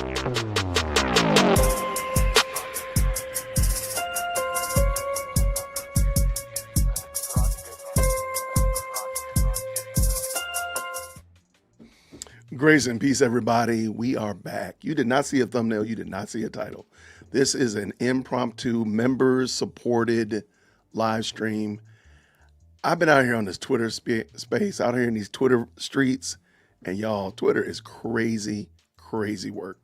Grace and peace, everybody. We are back. You did not see a thumbnail. You did not see a title. This is an impromptu, members-supported live stream. I've been out here on this Twitter space, out here in these Twitter streets, and y'all, Twitter is crazy, crazy work.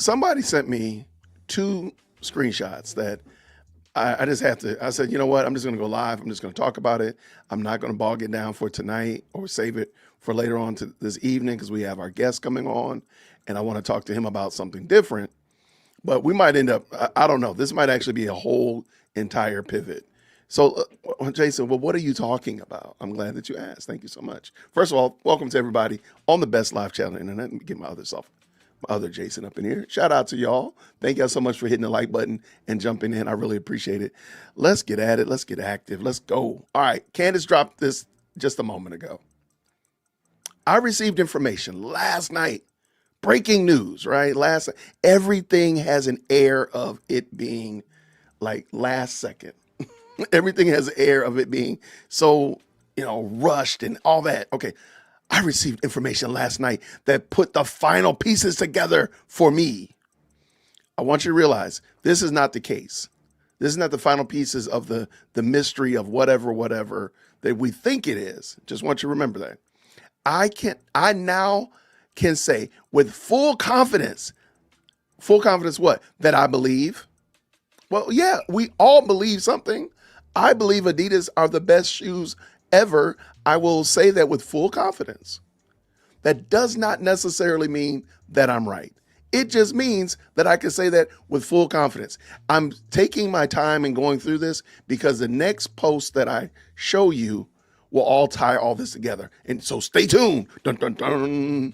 Somebody sent me 2 screenshots that I just have to, I said, you know what? I'm just going to go live. I'm just going to talk about it. I'm not going to bog it down for tonight or save it for later on to this evening because we have our guest coming on and I want to talk to him about something different. But we might end up, I don't know. This might actually be a whole entire pivot. So, Jason, well, what are you talking about? I'm glad that you asked. Thank you so much. First of all, welcome to everybody on the best live channel on the internet. Let me get my other Jason up in here. Shout out to y'all. Thank y'all so much for hitting the like button and jumping in. I really appreciate it. Let's get at it. Let's get active. Let's go. All right. Candace dropped this just a moment ago. I received information last night. Breaking news, right? Everything has an air of it being like last second. Everything has an air of it being so, rushed and all that. Okay. I received information last night that put the final pieces together for me. I want you to realize this is not the case. This is not the final pieces of the mystery of whatever that we think it is. Just want you to remember that. I now can say with full confidence what? That I believe. Well, yeah, we all believe something. I believe Adidas are the best shoes ever. I will say that with full confidence. That does not necessarily mean that I'm right. It just means that I can say that with full confidence. I'm taking my time and going through this because the next post that I show you will all tie all this together. And so stay tuned. Dun, dun, dun.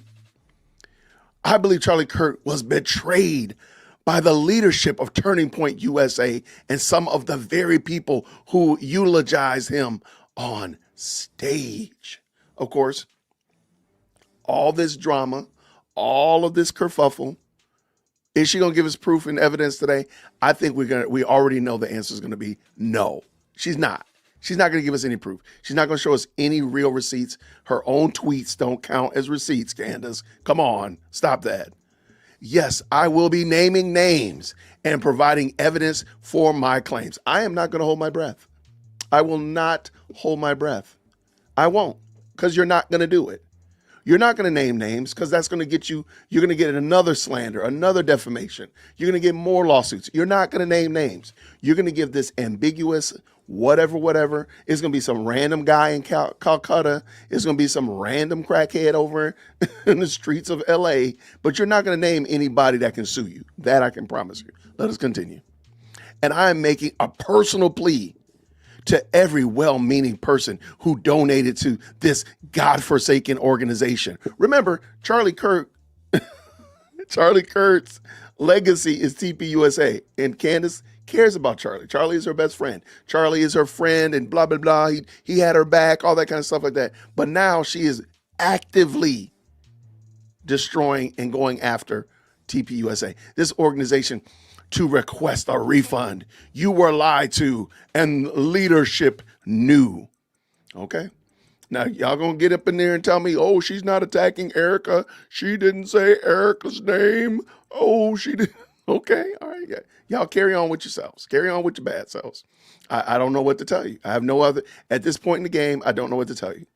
I believe Charlie Kirk was betrayed by the leadership of Turning Point USA and some of the very people who eulogized him on stage. Of course, all this drama, all of this kerfuffle. Is she going to give us proof and evidence today? I think we already know the answer is going to be no. She's not. She's not going to give us any proof. She's not going to show us any real receipts. Her own tweets don't count as receipts, Candace. Come on, stop that. Yes, I will be naming names and providing evidence for my claims. I am not going to hold my breath. I will not hold my breath. I won't, because you're not going to do it. You're not going to name names because that's going to get you're going to get another slander, another defamation. You're going to get more lawsuits. You're not going to name names. You're going to give this ambiguous whatever. It's going to be some random guy in Calcutta. It's going to be some random crackhead over in the streets of LA, but you're not going to name anybody that can sue you. That I can promise you. Let us continue. And I am making a personal plea to every well-meaning person who donated to this godforsaken organization. Remember, Charlie Kirk's legacy is TPUSA, and Candace cares about Charlie. Charlie is her best friend. Charlie is her friend and blah, blah, blah. He had her back, all that kind of stuff like that. But now she is actively destroying and going after TPUSA, this organization, to request a refund. You were lied to and leadership knew. Okay. Now y'all gonna get up in there and tell me, oh, she's not attacking Erica. She didn't say Erica's name. Oh, she did. Okay. All right. Yeah. Y'all carry on with yourselves. Carry on with your bad selves. I don't know what to tell you. I have no other, at this point in the game, I don't know what to tell you.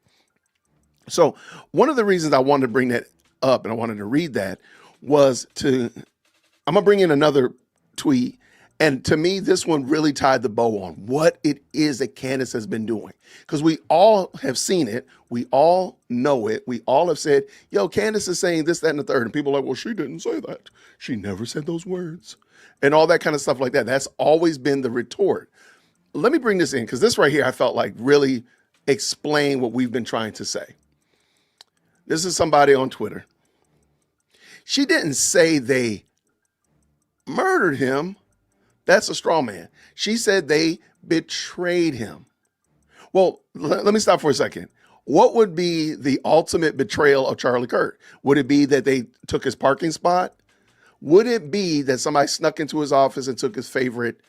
So one of the reasons I wanted to bring that up and I wanted to read that was I'm going to bring in another tweet. And to me, this one really tied the bow on what it is that Candace has been doing. Because we all have seen it. We all know it. We all have said, yo, Candace is saying this, that, and the third. And people are like, well, she didn't say that. She never said those words. And all that kind of stuff like that. That's always been the retort. Let me bring this in because this right here, I felt like really explain what we've been trying to say. This is somebody on Twitter. She didn't say they murdered him. That's a straw man. She said they betrayed him. Well, let me stop for a second. What would be the ultimate betrayal of Charlie Kirk? Would it be that they took his parking spot? Would it be that somebody snuck into his office and took his favorite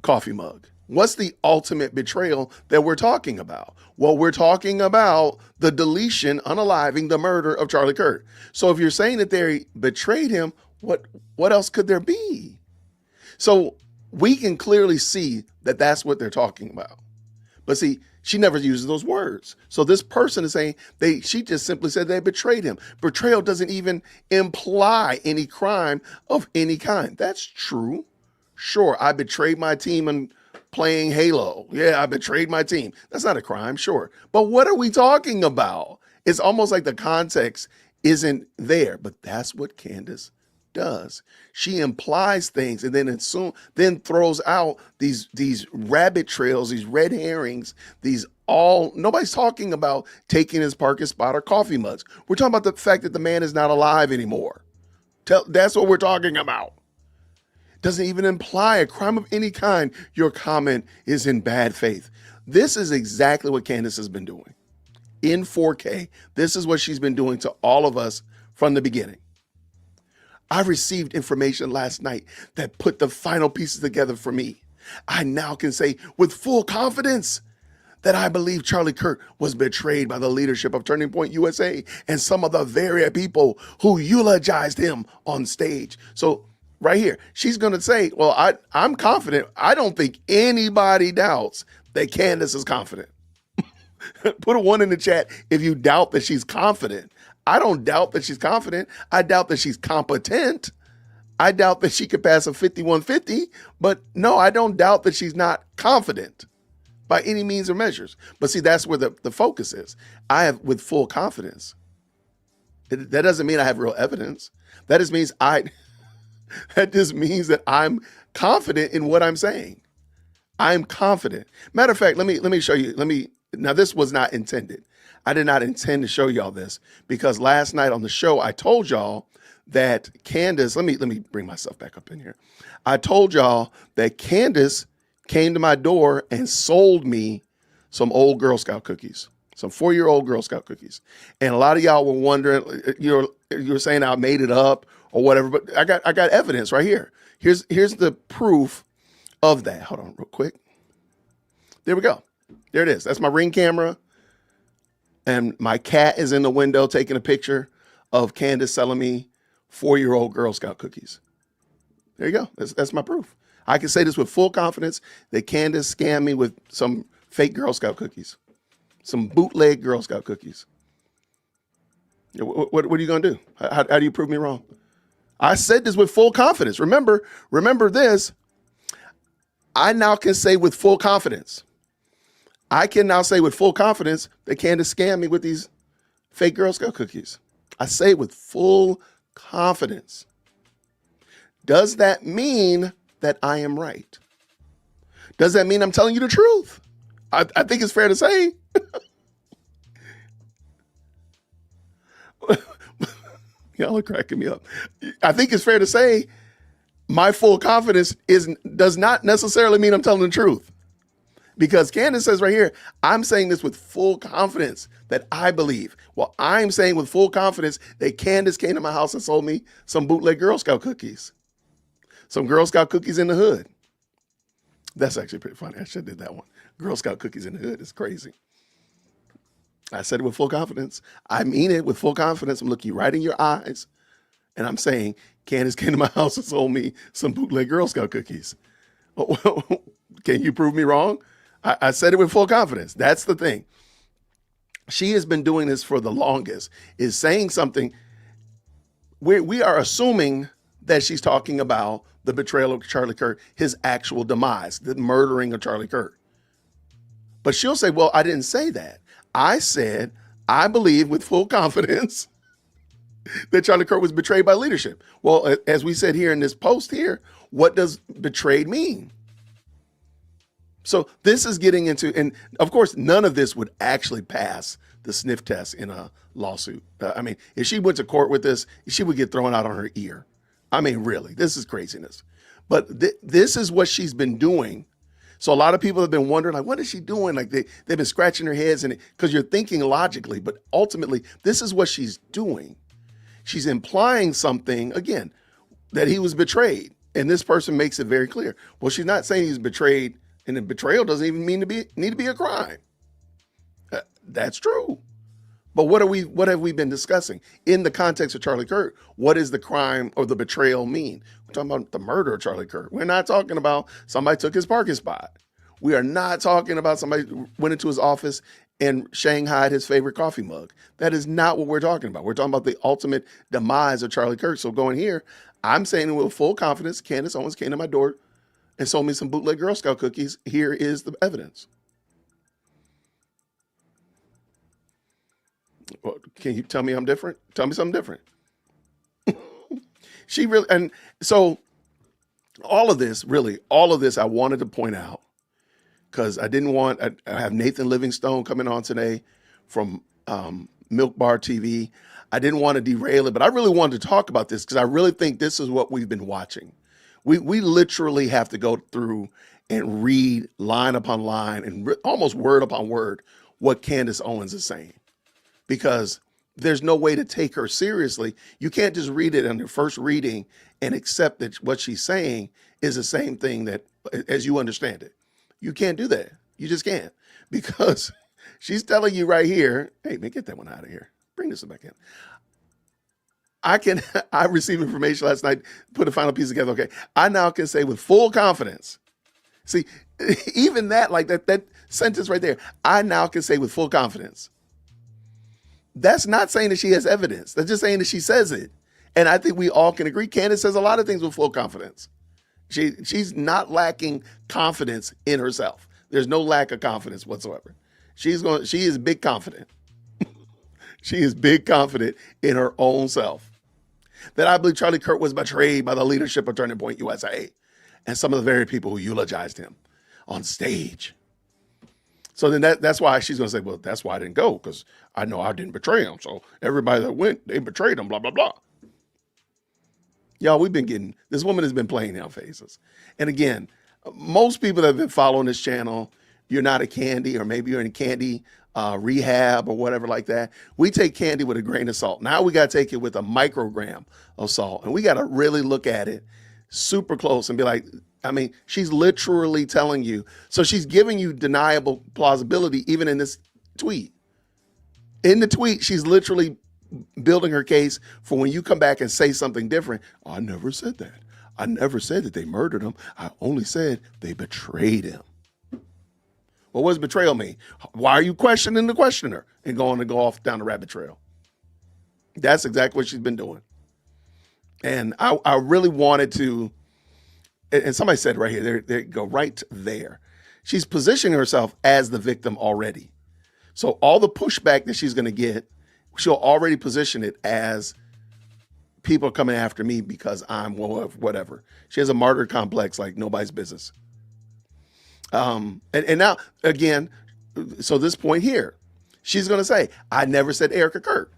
coffee mug? What's the ultimate betrayal that we're talking about? Well, we're talking about the deletion, unaliving, the murder of Charlie Kirk. So if you're saying that they betrayed him, what else could there be? So we can clearly see that that's what they're talking about. But see, she never uses those words. So this person is saying she just simply said they betrayed him. Betrayal doesn't even imply any crime of any kind. That's true. Sure, I betrayed my team and playing Halo. Yeah, I betrayed my team. That's not a crime, sure. But what are we talking about? It's almost like the context isn't there. But that's what Candace does. She implies things and then throws out these rabbit trails, these red herrings, nobody's talking about taking his parking spot or coffee mugs. We're talking about the fact that the man is not alive anymore. That's what we're talking about. Doesn't even imply a crime of any kind. Your comment is in bad faith. This is exactly what Candace has been doing. In 4K, this is what she's been doing to all of us from the beginning. I received information last night that put the final pieces together for me. I now can say with full confidence that I believe Charlie Kirk was betrayed by the leadership of Turning Point USA and some of the very people who eulogized him on stage. So right here, she's going to say, well, I'm confident. I don't think anybody doubts that Candace is confident. Put a 1 in the chat if you doubt that she's confident. I don't doubt that she's confident. I doubt that she's competent. I doubt that she could pass a 5150, but no, I don't doubt that she's not confident by any means or measures. But see, that's where the focus is. I have with full confidence. That doesn't mean I have real evidence. That just means that I'm confident in what I'm saying. I'm confident. Matter of fact, let me show you. Now this was not intended. I did not intend to show y'all this because last night on the show, I told y'all that Candace, let me bring myself back up in here. I told y'all that Candace came to my door and sold me some old Girl Scout cookies, some 4-year-old Girl Scout cookies. And a lot of y'all were wondering, you were saying I made it up or whatever, but I got evidence right here. Here's the proof of that. Hold on real quick. There we go. There it is. That's my Ring camera. And my cat is in the window taking a picture of Candace selling me 4-year-old Girl Scout cookies. There you go. That's my proof. I can say this with full confidence that Candace scammed me with some fake Girl Scout cookies, some bootleg Girl Scout cookies. What are you going to do? How do you prove me wrong? I said this with full confidence. Remember this. I now can say with full confidence. I can now say with full confidence that Candace scammed me with these fake Girl Scout cookies. I say it with full confidence. Does that mean that I am right? Does that mean I'm telling you the truth? I think it's fair to say. Y'all are cracking me up. I think it's fair to say my full confidence does not necessarily mean I'm telling the truth. Because Candace says right here, I'm saying this with full confidence that I believe. Well, I'm saying with full confidence that Candace came to my house and sold me some bootleg Girl Scout cookies. Some Girl Scout cookies in the hood. That's actually pretty funny. I should have did that one. Girl Scout cookies in the hood is crazy. I said it with full confidence. I mean it with full confidence. I'm looking you right in your eyes. And I'm saying, Candace came to my house and sold me some bootleg Girl Scout cookies. Oh, well, can you prove me wrong? I said it with full confidence. That's the thing. She has been doing this for the longest, is saying something. We are assuming that she's talking about the betrayal of Charlie Kirk, his actual demise, the murdering of Charlie Kirk. But she'll say, well, I didn't say that. I said, I believe with full confidence that Charlie Kirk was betrayed by leadership. Well, as we said here in this post here, what does betrayed mean? So this is getting into, and of course, none of this would actually pass the sniff test in a lawsuit. I mean, if she went to court with this, she would get thrown out on her ear. I mean, really, this is craziness. But this is what she's been doing. So a lot of people have been wondering, like, what is she doing? Like they've been scratching their heads and because you're thinking logically, but ultimately, this is what she's doing. She's implying something, again, that he was betrayed. And this person makes it very clear. Well, she's not saying he's betrayed, and the betrayal doesn't even need to be a crime. That's true. But what have we been discussing in the context of Charlie Kirk? What does the crime or the betrayal mean? We're talking about the murder of Charlie Kirk. We're not talking about somebody took his parking spot. We are not talking about somebody went into his office and shanghaied his favorite coffee mug. That is not what we're talking about. We're talking about the ultimate demise of Charlie Kirk. So going here, I'm saying with full confidence, Candace Owens came to my door and sold me some bootleg Girl Scout cookies. Here is the evidence. Well, can you tell me I'm different? Tell me something different. She really, and so all of this, I wanted to point out because I have Nathan Livingstone coming on today from Milk Bar TV. I didn't want to derail it, but I really wanted to talk about this because I really think this is what we've been watching. We literally have to go through and read line upon line and almost word upon word what Candace Owens is saying, because there's no way to take her seriously. You can't just read it on your first reading and accept that what she's saying is the same thing that as you understand it. You can't do that. You just can't, because she's telling you right here, hey, man, get that one out of here. Bring this back in. I received information last night, put a final piece together. Okay. I now can say with full confidence. See, even that sentence right there, I now can say with full confidence. That's not saying that she has evidence. That's just saying that she says it. And I think we all can agree. Candace says a lot of things with full confidence. She's not lacking confidence in herself. There's no lack of confidence whatsoever. She is big confident. She is big confident in her own self. That I believe Charlie Kirk was betrayed by the leadership of Turning Point USA and some of the very people who eulogized him on stage. So then that's why she's going to say, well, that's why I didn't go, because I know I didn't betray him. So everybody that went, they betrayed him, blah, blah, blah. Y'all, this woman has been playing in our faces. And again, most people that have been following this channel, you're not a Candy, or maybe you're in Candy rehab or whatever like that. We take Candy with a grain of salt. Now we got to take it with a microgram of salt. And we got to really look at it super close and be like, I mean, she's literally telling you. So she's giving you deniable plausibility even in this tweet. In the tweet, she's literally building her case for when you come back and say something different. Oh, I never said that. I never said that they murdered him. I only said they betrayed him. Well, what does betrayal mean? Why are you questioning the questioner and going to go off down the rabbit trail? That's exactly what she's been doing. And I really wanted to, and somebody said right here, there go right there. She's positioning herself as the victim already. So all the pushback that she's going to get, she'll already position it as people are coming after me because I'm whatever. She has a martyr complex like nobody's business. And now, again, so this point here, she's going to say, I never said Erica Kirk.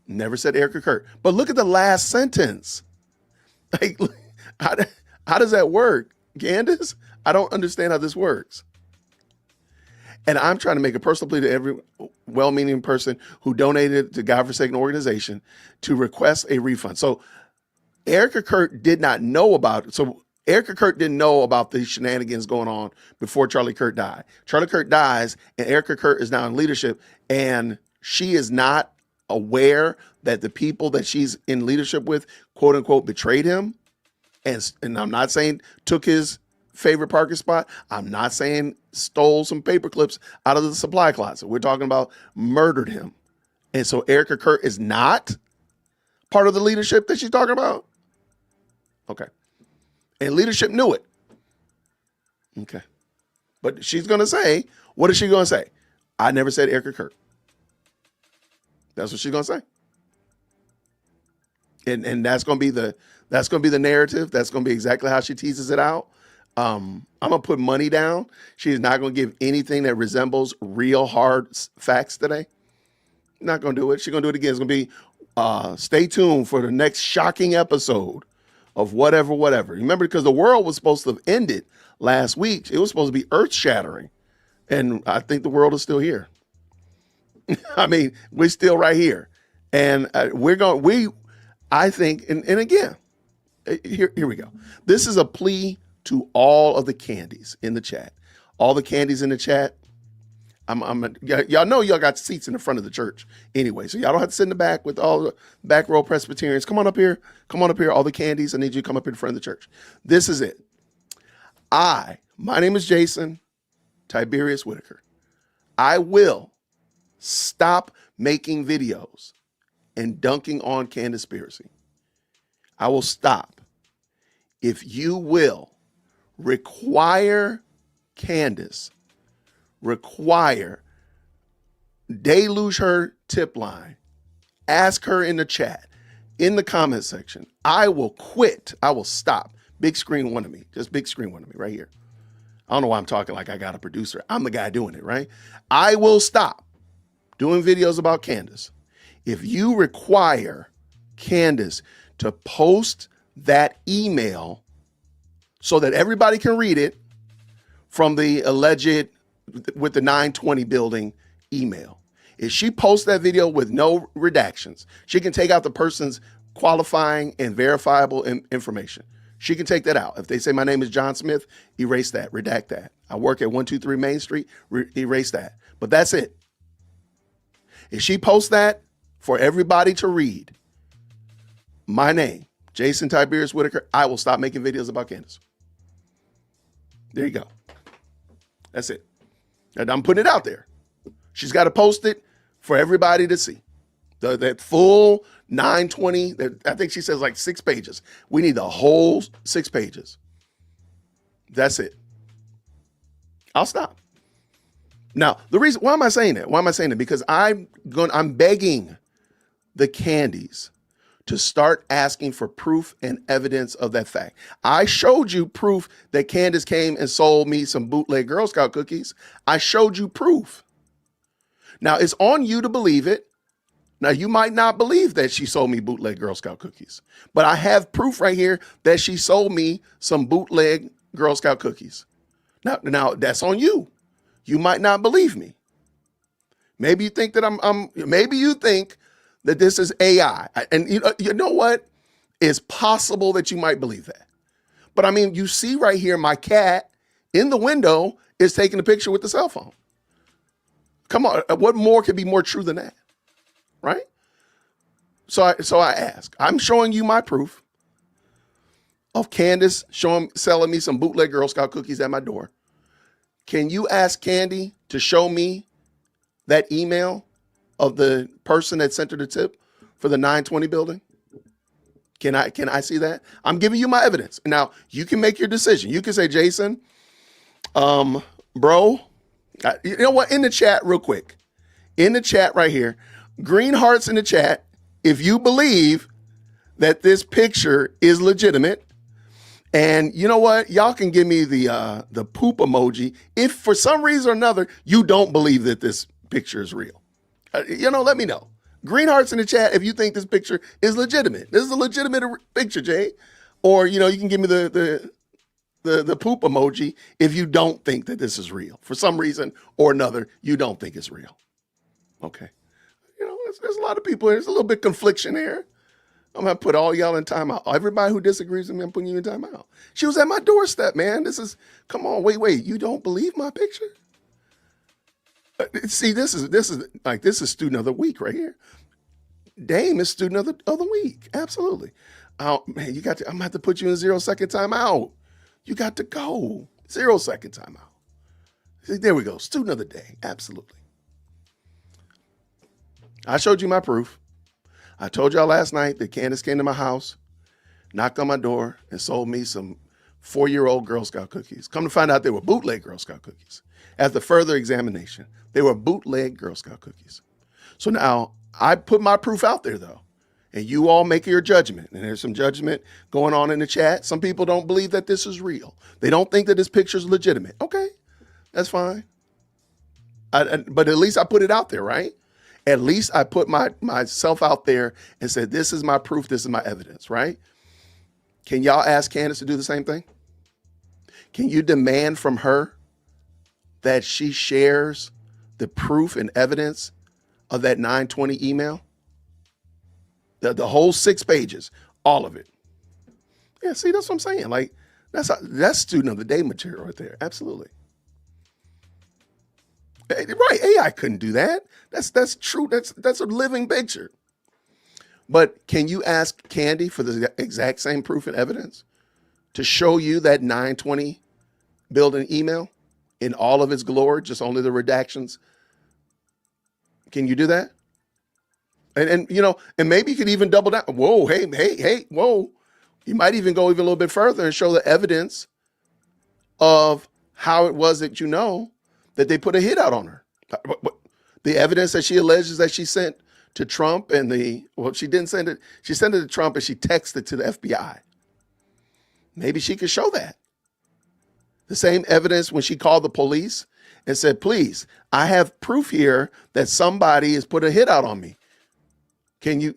Never said Erica Kirk. But look at the last sentence. Like, how does that work, Candace? I don't understand how this works. And I'm trying to make a personal plea to every well-meaning person who donated to God-forsaken organization to request a refund. So Erica Kirk did not know about it. So Erica Kirk didn't know about the shenanigans going on before Charlie Kirk died. Charlie Kirk dies, and Erica Kirk is now in leadership, and she is not aware that the people that she's in leadership with, quote unquote, betrayed him. And I'm not saying took his favorite parking spot. I'm not saying stole some paper clips out of the supply closet. We're talking about murdered him. And so Erica Kirk is not part of the leadership that she's talking about. Okay. And leadership knew it. Okay. But she's going to say, what is she going to say? I never said Erica Kirk. That's what she's going to say. And that's going to be the narrative. That's going to be exactly how she teases it out. I'm going to put money down. She's not going to give anything that resembles real hard facts today. Not going to do it. She's going to do it again. It's going to be, stay tuned for the next shocking episode of whatever. Remember, because the world was supposed to have ended last week. It was supposed to be earth shattering. And I think the world is still here. I mean, we're still right here. And I think, and again, Here we go. This is a plea to all of the candies in the chat. All the candies in the chat. Y'all know y'all got seats in the front of the church anyway, so y'all don't have to sit in the back with all the back row Presbyterians. Come on up here. Come on up here. All the candies. I need you to come up in front of the church. This is it. My name is Jason Tiberius Whitaker. I will stop making videos and dunking on Candace. I will stop if you will require Candace, deluge her tip line, ask her in the chat, in the comment section. I will quit. I will stop. Big screen one of me, just big screen one of me right here. I don't know why I'm talking like I got a producer. I'm the guy doing it, right? I will stop doing videos about Candace if you require Candace to post that email so that everybody can read it from the alleged, with the 920 building email. If she posts that video with no redactions, she can take out the person's qualifying and verifiable information. She can take that out. If they say my name is John Smith, erase that, redact that. I work at 123 Main Street, erase that. But that's it. If she posts that for everybody to read, my name, Jason Tiberius Whitaker, I will stop making videos about Candace. There you go. That's it. And I'm putting it out there. She's got to post it for everybody to see. That full 920, I think she says like 6 pages. We need the whole 6 pages. That's it. I'll stop. Now, the reason, why am I saying that? Why am I saying that? Because I'm begging the candies to start asking for proof and evidence of that fact. I showed you proof that Candace came and sold me some bootleg Girl Scout cookies. I showed you proof. Now, it's on you to believe it. Now, you might not believe that she sold me bootleg Girl Scout cookies, but I have proof right here that she sold me some bootleg Girl Scout cookies. Now that's on you. You might not believe me. Maybe you think that maybe you think that this is AI. And you know what? It's possible that you might believe that. But I mean, you see right here, my cat in the window is taking a picture with the cell phone. Come on, what more could be more true than that? Right? So I ask, I'm showing you my proof of Candace selling me some bootleg Girl Scout cookies at my door. Can you ask Candy to show me that email of the person that sent her the tip for the 920 building? Can I see that? I'm giving you my evidence. Now, you can make your decision. You can say, Jason, bro, you know what? In the chat real quick, in the chat right here, green hearts in the chat, if you believe that this picture is legitimate. And you know what? Y'all can give me the poop emoji if for some reason or another you don't believe that this picture is real. Let me know. Green hearts in the chat if you think this picture is legitimate. This is a legitimate picture, Jay. Or you can give me the poop emoji if you don't think that this is real. For some reason or another, you don't think it's real. Okay. There's a lot of people. There's a little bit confliction here. I'm going to put all y'all in timeout. Everybody who disagrees with me, I'm putting you in timeout. She was at my doorstep, man. Come on, wait. You don't believe my picture? See, this is student of the week right here. Dame is student of the week. Absolutely. Man, I'm going to have to put you in 0-second timeout. You got to go. 0-second timeout. See, there we go. Student of the day. Absolutely. I showed you my proof. I told y'all last night that Candace came to my house, knocked on my door, and sold me some 4-year-old Girl Scout cookies. Come to find out they were bootleg Girl Scout cookies. After further examination, they were bootleg Girl Scout cookies. So now I put my proof out there, though, and you all make your judgment. And there's some judgment going on in the chat. Some people don't believe that this is real. They don't think that this picture is legitimate. Okay, that's fine. But at least I put it out there, right? At least I put myself out there and said, this is my proof, this is my evidence, right? Can y'all ask Candace to do the same thing? Can you demand from her that she shares the proof and evidence of that 920 email? The whole 6 pages, all of it. Yeah, see, that's what I'm saying. Like, that's student of the day material right there. Absolutely. Right. AI couldn't do that. That's true. That's a living picture. But can you ask Candy for the exact same proof and evidence to show you that 920 building email in all of its glory, just only the redactions? Can you do that? And you know, and maybe you could even double down. Whoa, hey, whoa. You might even go even a little bit further and show the evidence of how it was that you know that they put a hit out on her. The evidence that she alleges that she sent to Trump and she didn't send it. She sent it to Trump and she texted to the FBI. Maybe she could show that. The same evidence when she called the police and said, please, I have proof here that somebody has put a hit out on me.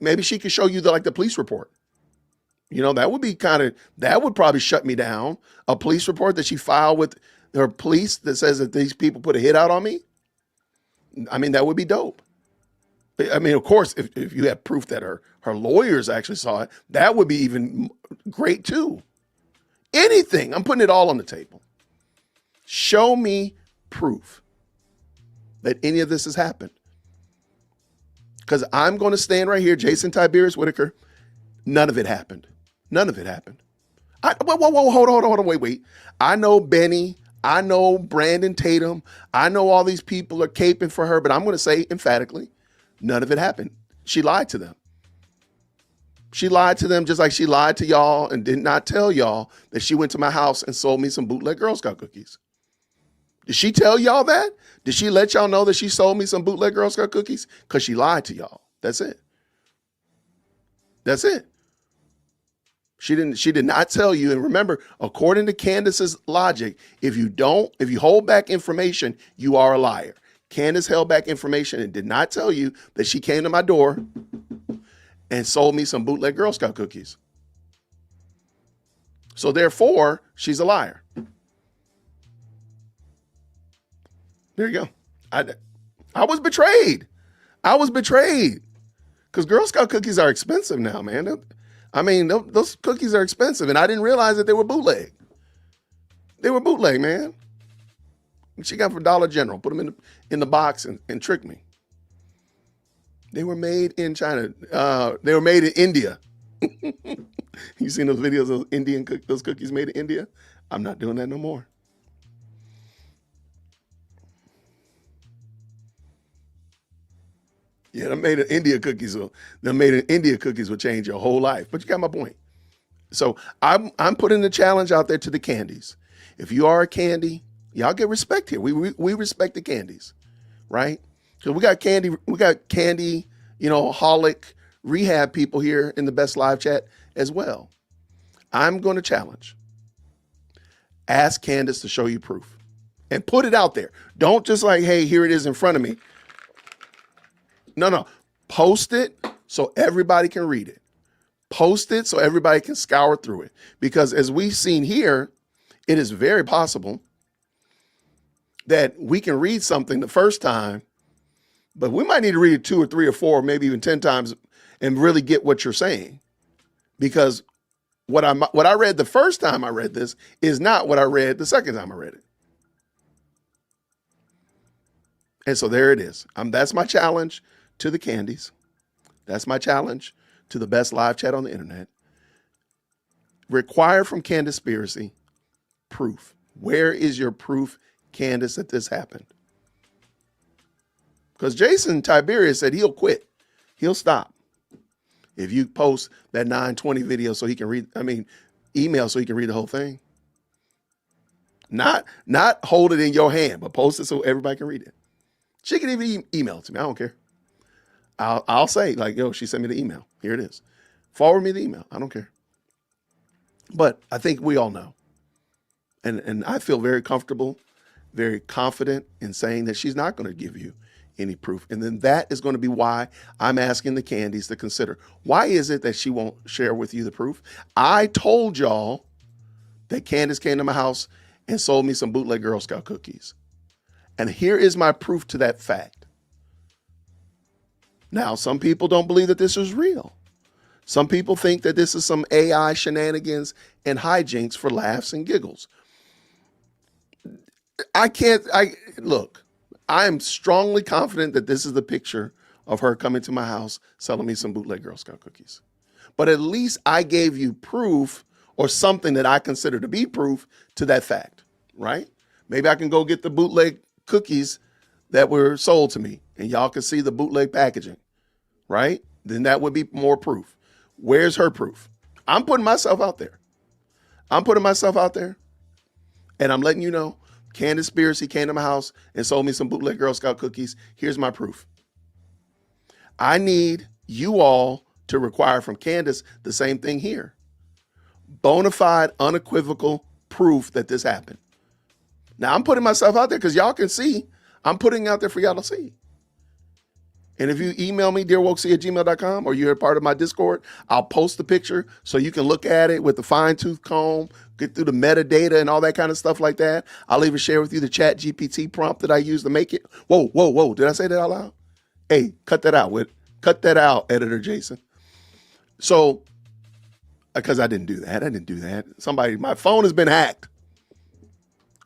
Maybe she could show you the police report. You know, that would probably shut me down. A police report that she filed with her police that says that these people put a hit out on me. I mean, that would be dope. I mean, of course, if you have proof that her lawyers actually saw it, that would be even great too. Anything. I'm putting it all on the table. Show me proof that any of this has happened. Because I'm going to stand right here, Jason Tiberius Whitaker. None of it happened. None of it happened. Whoa, hold on, wait. I know Benny. I know Brandon Tatum. I know all these people are caping for her, but I'm going to say emphatically, none of it happened. She lied to them. She lied to them just like she lied to y'all and did not tell y'all that she went to my house and sold me some bootleg Girl Scout cookies. Did she tell y'all that? Did she let y'all know that she sold me some bootleg Girl Scout cookies? Because she lied to y'all. That's it. That's it. She did not tell you. And remember, according to Candace's logic, if you hold back information, you are a liar. Candace held back information and did not tell you that she came to my door and sold me some bootleg Girl Scout cookies. So therefore, she's a liar. There you go. I was betrayed. I was betrayed. Because Girl Scout cookies are expensive now, man. I mean, those cookies are expensive, and I didn't realize that they were bootleg. They were bootleg, man. She got them from Dollar General, put them in the box and tricked me. They were made in China. They were made in India. You seen those videos of those cookies made in India? I'm not doing that no more. Yeah, them made in India cookies will change your whole life. But you got my point. So I'm putting the challenge out there to the Candies. If you are a Candy, y'all get respect here. We respect the Candies, right? So we got Candy, holic rehab people here in the Best Live Chat as well. I'm going to challenge. Ask Candace to show you proof and put it out there. Don't just hey, here it is in front of me. No. Post it so everybody can read it. Post it so everybody can scour through it. Because as we've seen here, it is very possible that we can read something the first time, but we might need to read it 2 or 3 or 4, maybe even 10 times and really get what you're saying. Because what I read the first time I read this is not what I read the second time I read it. And so there it is. That's my challenge to the Candies. That's my challenge to the Best Live Chat on the internet. Require from Candaspiracy proof. Where is your proof, Candace, that this happened? Because Jason Tiberius said he'll quit. He'll stop if you post that 920 video so he can email so he can read the whole thing. Not hold it in your hand, but post it so everybody can read it. She can even email it to me. I don't care. I'll say yo, she sent me the email. Here it is. Forward me the email. I don't care. But I think we all know. And I feel very comfortable, very confident in saying that she's not going to give you any proof. And then that is going to be why I'm asking the Candies to consider. Why is it that she won't share with you the proof? I told y'all that Candace came to my house and sold me some bootleg Girl Scout cookies. And here is my proof to that fact. Now, some people don't believe that this is real. Some people think that this is some AI shenanigans and hijinks for laughs and giggles. Look, I am strongly confident that this is the picture of her coming to my house selling me some bootleg Girl Scout cookies. But at least I gave you proof, or something that I consider to be proof to that fact, right? Maybe I can go get the bootleg cookies that were sold to me and y'all can see the bootleg packaging, right? Then that would be more proof. Where's her proof? I'm putting myself out there. And I'm letting you know, Candace Spears, he came to my house and sold me some bootleg Girl Scout cookies. Here's my proof. I need you all to require from Candace the same thing here. Bona fide, unequivocal proof that this happened. Now, I'm putting myself out there because y'all can see. I'm putting it out there for y'all to see. And if you email me, dearwokesy@gmail.com, or you're a part of my Discord, I'll post the picture so you can look at it with the fine-tooth comb, get through the metadata and all that kind of stuff like that. I'll even share with you the Chat GPT prompt that I used to make it. Whoa. Did I say that out loud? Hey, cut that out, Editor Jason. So, because I didn't do that. My phone has been hacked.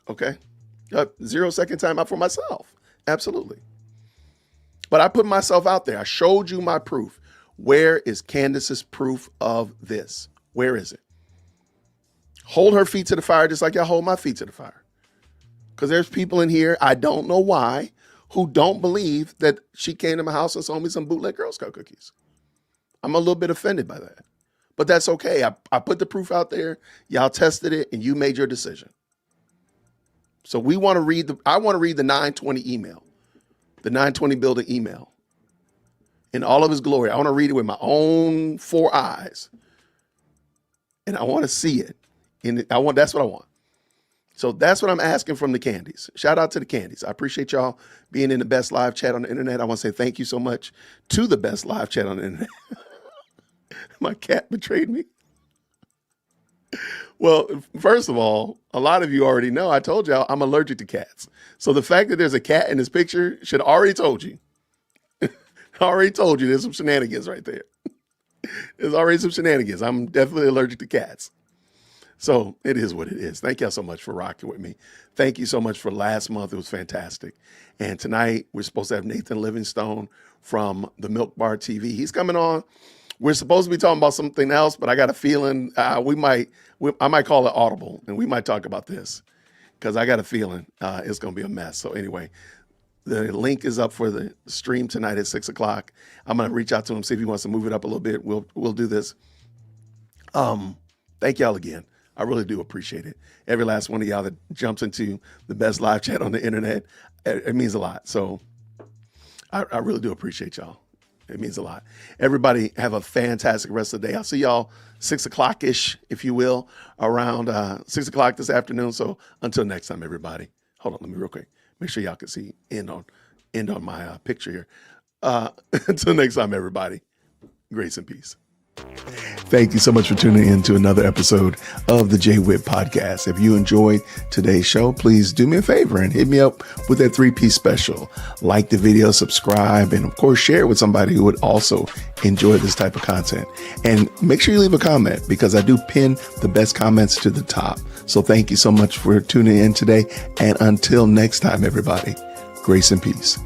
Okay. 0 second time out for myself. Absolutely. But I put myself out there. I showed you my proof. Where is Candace's proof of this? Where is it? Hold her feet to the fire just like I hold my feet to the fire. Because there's people in here, I don't know why, who don't believe that she came to my house and sold me some bootleg Girl Scout cookies. I'm a little bit offended by that. But that's okay. I put the proof out there. Y'all tested it and you made your decision. So I want to read the 920 email, the 920 building email in all of its glory. I want to read it with my own 4 eyes. And I want to see it. That's what I want. So that's what I'm asking from the Candies. Shout out to the Candies. I appreciate y'all being in the best live chat on the internet. I want to say thank you so much to the best live chat on the internet. My cat betrayed me. Well, first of all, a lot of you already know, I told y'all I'm allergic to cats. So the fact that there's a cat in this picture should already told you. I already told you there's some shenanigans right there. There's already some shenanigans. I'm definitely allergic to cats. So it is what it is. Thank y'all so much for rocking with me. Thank you so much for last month. It was fantastic. And tonight we're supposed to have Nathan Livingstone from the Milk Bar TV. He's coming on. We're supposed to be talking about something else, but I got a feeling I might call it audible and we might talk about this because I got a feeling it's going to be a mess. So anyway, the link is up for the stream tonight at 6 o'clock. I'm going to reach out to him, see if he wants to move it up a little bit. We'll do this. Thank y'all again. I really do appreciate it. Every last one of y'all that jumps into the best live chat on the internet, it means a lot. So I really do appreciate y'all. It means a lot. Everybody have a fantastic rest of the day. I'll see y'all 6 o'clock-ish, if you will, around 6 o'clock this afternoon. So until next time, everybody. Hold on, let me real quick. Make sure y'all can see end on my picture here. Until next time, everybody. Grace and peace. Thank you so much for tuning in to another episode of the Jay Whitt Podcast. If you enjoyed today's show, please do me a favor and hit me up with that 3-piece special. Like the video, subscribe, and of course, share it with somebody who would also enjoy this type of content. And make sure you leave a comment because I do pin the best comments to the top. So thank you so much for tuning in today. And until next time, everybody, grace and peace.